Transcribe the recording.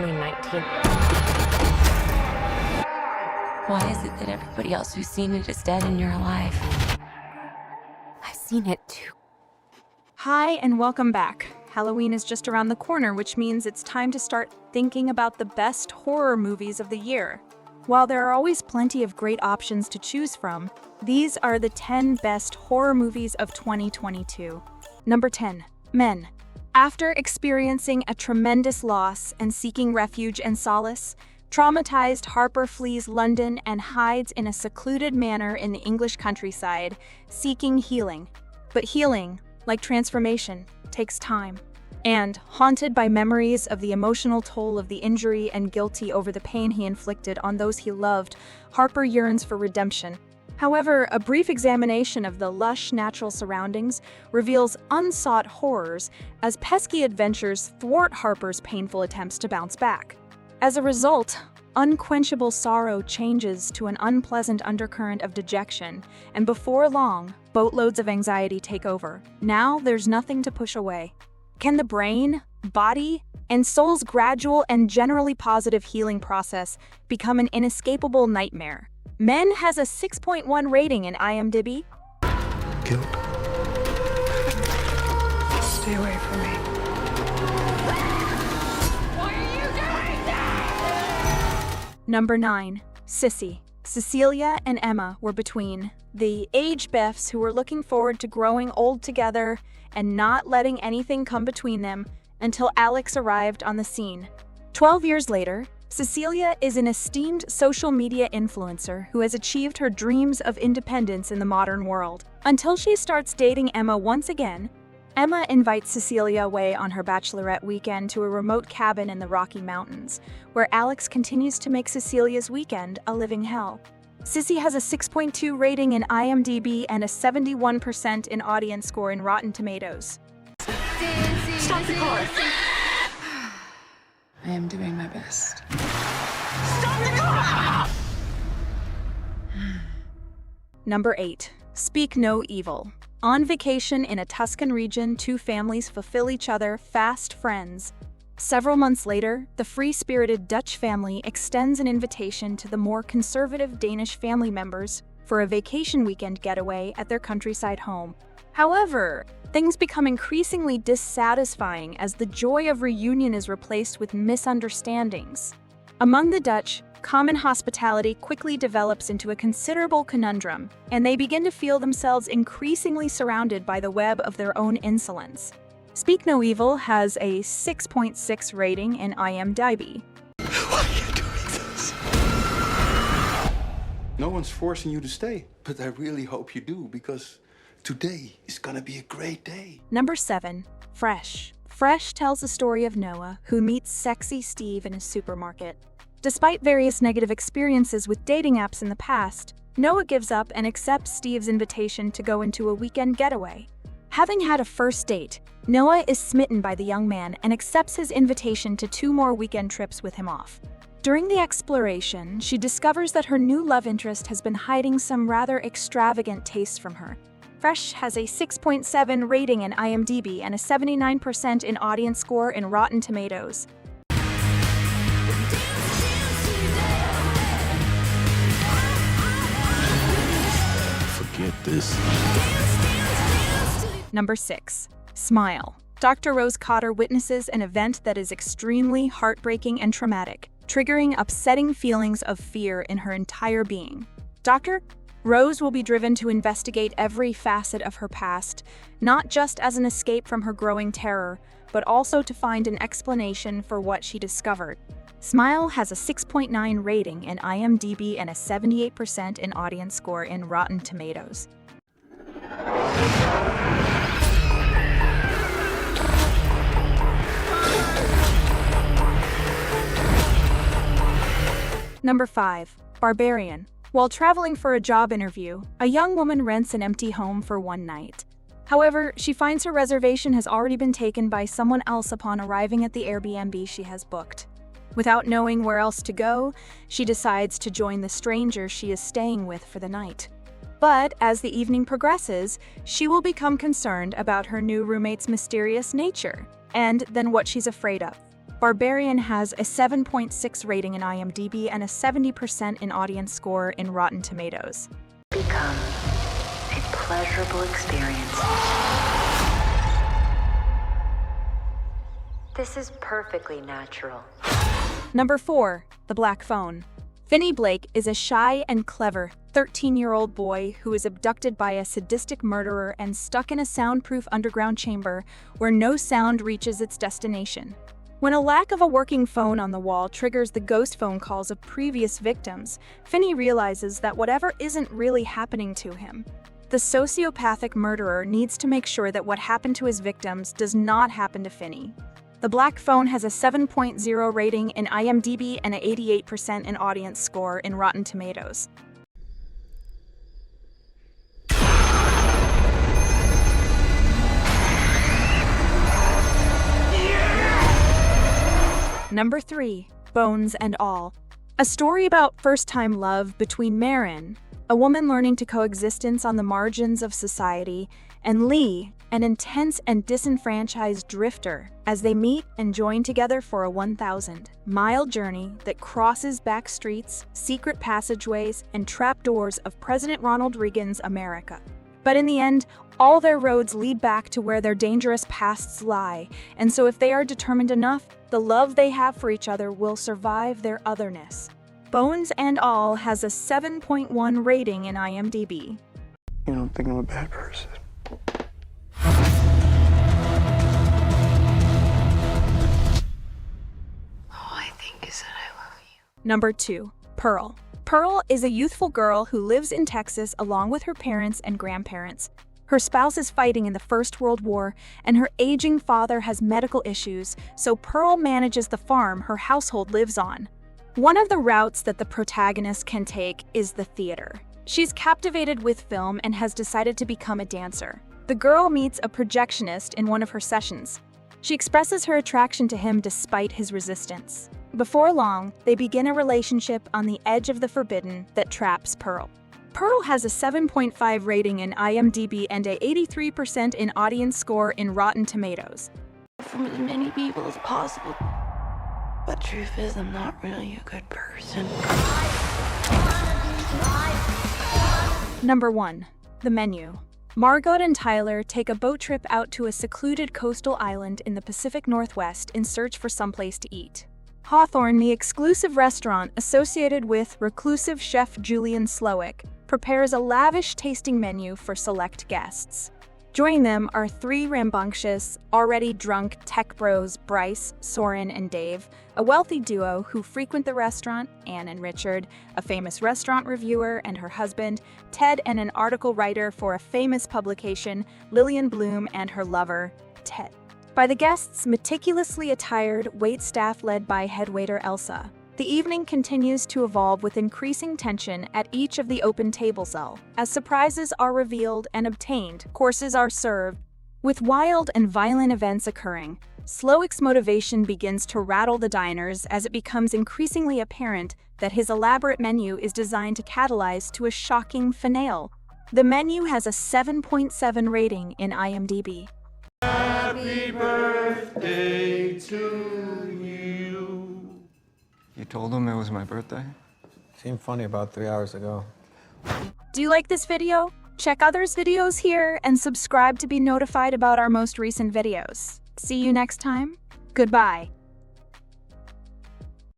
only 19. Why is it that everybody else who's seen it is dead and you're alive? I've seen it too. Hi, and welcome back. Halloween is just around the corner, which means it's time to start thinking about the best horror movies of the year. While there are always plenty of great options to choose from, these are the 10 best horror movies of 2022. Number 10. Men. After experiencing a tremendous loss and seeking refuge and solace, traumatized Harper flees London and hides in a secluded manor in the English countryside, seeking healing. But healing, like transformation, takes time. And, haunted by memories of the emotional toll of the injury and guilty over the pain he inflicted on those he loved, Harper yearns for redemption. However, a brief examination of the lush natural surroundings reveals unsought horrors as pesky adventures thwart Harper's painful attempts to bounce back. As a result, unquenchable sorrow changes to an unpleasant undercurrent of dejection, and before long, boatloads of anxiety take over. Now there's nothing to push away. Can the brain, body, and soul's gradual and generally positive healing process become an inescapable nightmare? Men has a 6.1 rating in IMDb. Guilt. Stay away from me. Number 9. Sissy. Cecilia and Emma were between the age Beffs who were looking forward to growing old together and not letting anything come between them until Alex arrived on the scene. 12 years later, Cecilia is an esteemed social media influencer who has achieved her dreams of independence in the modern world. Until she starts dating Emma once again, Emma invites Cecilia away on her bachelorette weekend to a remote cabin in the Rocky Mountains, where Alex continues to make Cecilia's weekend a living hell. Sissy has a 6.2 rating in IMDb and a 71% in audience score in Rotten Tomatoes. Stop the car! I am doing my best. Stop the car! Number 8. Speak No Evil. On vacation in a Tuscan region, two families fulfill each other fast friends. Several months later, the free-spirited Dutch family extends an invitation to the more conservative Danish family members for a vacation weekend getaway at their countryside home. However, things become increasingly dissatisfying as the joy of reunion is replaced with misunderstandings. Among the Dutch, common hospitality quickly develops into a considerable conundrum, and they begin to feel themselves increasingly surrounded by the web of their own insolence. Speak No Evil has a 6.6 rating in IMDb. Why are you doing this? No one's forcing you to stay, but I really hope you do, because today is gonna be a great day. Number 7. Fresh. Fresh tells the story of Noah, who meets sexy Steve in a supermarket. Despite various negative experiences with dating apps in the past, Noah gives up and accepts Steve's invitation to go into a weekend getaway. Having had a first date, Noah is smitten by the young man and accepts his invitation to 2 more weekend trips with him off. During the exploration, she discovers that her new love interest has been hiding some rather extravagant tastes from her. Fresh has a 6.7 rating in IMDb and a 79% in audience score in Rotten Tomatoes. Forget this. Number 6. Smile. Dr. Rose Cotter witnesses an event that is extremely heartbreaking and traumatic, triggering upsetting feelings of fear in her entire being. Dr. Rose will be driven to investigate every facet of her past, not just as an escape from her growing terror, but also to find an explanation for what she discovered. Smile has a 6.9 rating in IMDb and a 78% in audience score in Rotten Tomatoes. Number 5. Barbarian. While traveling for a job interview, a young woman rents an empty home for one night. However, she finds her reservation has already been taken by someone else upon arriving at the Airbnb she has booked. Without knowing where else to go, she decides to join the stranger she is staying with for the night. But as the evening progresses, she will become concerned about her new roommate's mysterious nature, and then what she's afraid of. Barbarian has a 7.6 rating in IMDb and a 70% in audience score in Rotten Tomatoes. Become a pleasurable experience. This is perfectly natural. Number 4. The Black Phone. Finney Blake is a shy and clever 13-year-old boy who is abducted by a sadistic murderer and stuck in a soundproof underground chamber where no sound reaches its destination. When a lack of a working phone on the wall triggers the ghost phone calls of previous victims, Finney realizes that whatever isn't really happening to him. The sociopathic murderer needs to make sure that what happened to his victims does not happen to Finney. The Black Phone has a 7.0 rating in IMDb and an 88% in audience score in Rotten Tomatoes. Number 3. Bones and All. A story about first-time love between Marin, a woman learning to coexistence on the margins of society, and Lee, an intense and disenfranchised drifter, as they meet and join together for a 1,000-mile journey that crosses back streets, secret passageways, and trapdoors of President Ronald Reagan's America. But in the end, all their roads lead back to where their dangerous pasts lie, and so if they are determined enough, the love they have for each other will survive their otherness. Bones and All has a 7.1 rating in IMDb. You don't think I'm a bad person? All I think is that I love you. Number 2. Pearl. Pearl is a youthful girl who lives in Texas along with her parents and grandparents. Her spouse is fighting in the First World War, and her aging father has medical issues, so Pearl manages the farm her household lives on. One of the routes that the protagonist can take is the theater. She's captivated with film and has decided to become a dancer. The girl meets a projectionist in one of her sessions. She expresses her attraction to him despite his resistance. Before long, they begin a relationship on the edge of the forbidden that traps Pearl. Pearl has a 7.5 rating in IMDb and a 83% in audience score in Rotten Tomatoes. From as many people as possible. But truth is, I'm not really a good person. Number 1. The Menu. Margot and Tyler take a boat trip out to a secluded coastal island in the Pacific Northwest in search for someplace to eat. Hawthorne, the exclusive restaurant associated with reclusive chef Julian Slowick, prepares a lavish tasting menu for select guests. Joining them are 3 rambunctious, already drunk tech bros Bryce, Soren, and Dave, a wealthy duo who frequent the restaurant, Anne and Richard, a famous restaurant reviewer and her husband, Ted, and an article writer for a famous publication, Lillian Bloom, and her lover, Ted. By the guests' meticulously attired waitstaff led by head waiter Elsa. The evening continues to evolve with increasing tension at each of the open tables. As surprises are revealed and obtained, courses are served. With wild and violent events occurring, Slowick's motivation begins to rattle the diners as it becomes increasingly apparent that his elaborate menu is designed to catalyze to a shocking finale. The menu has a 7.7 rating in IMDb. Happy birthday to you. You told him it was my birthday? Seemed funny about 3 hours ago. Do you like this video? Check others' videos here and subscribe to be notified about our most recent videos. See you next time. Goodbye.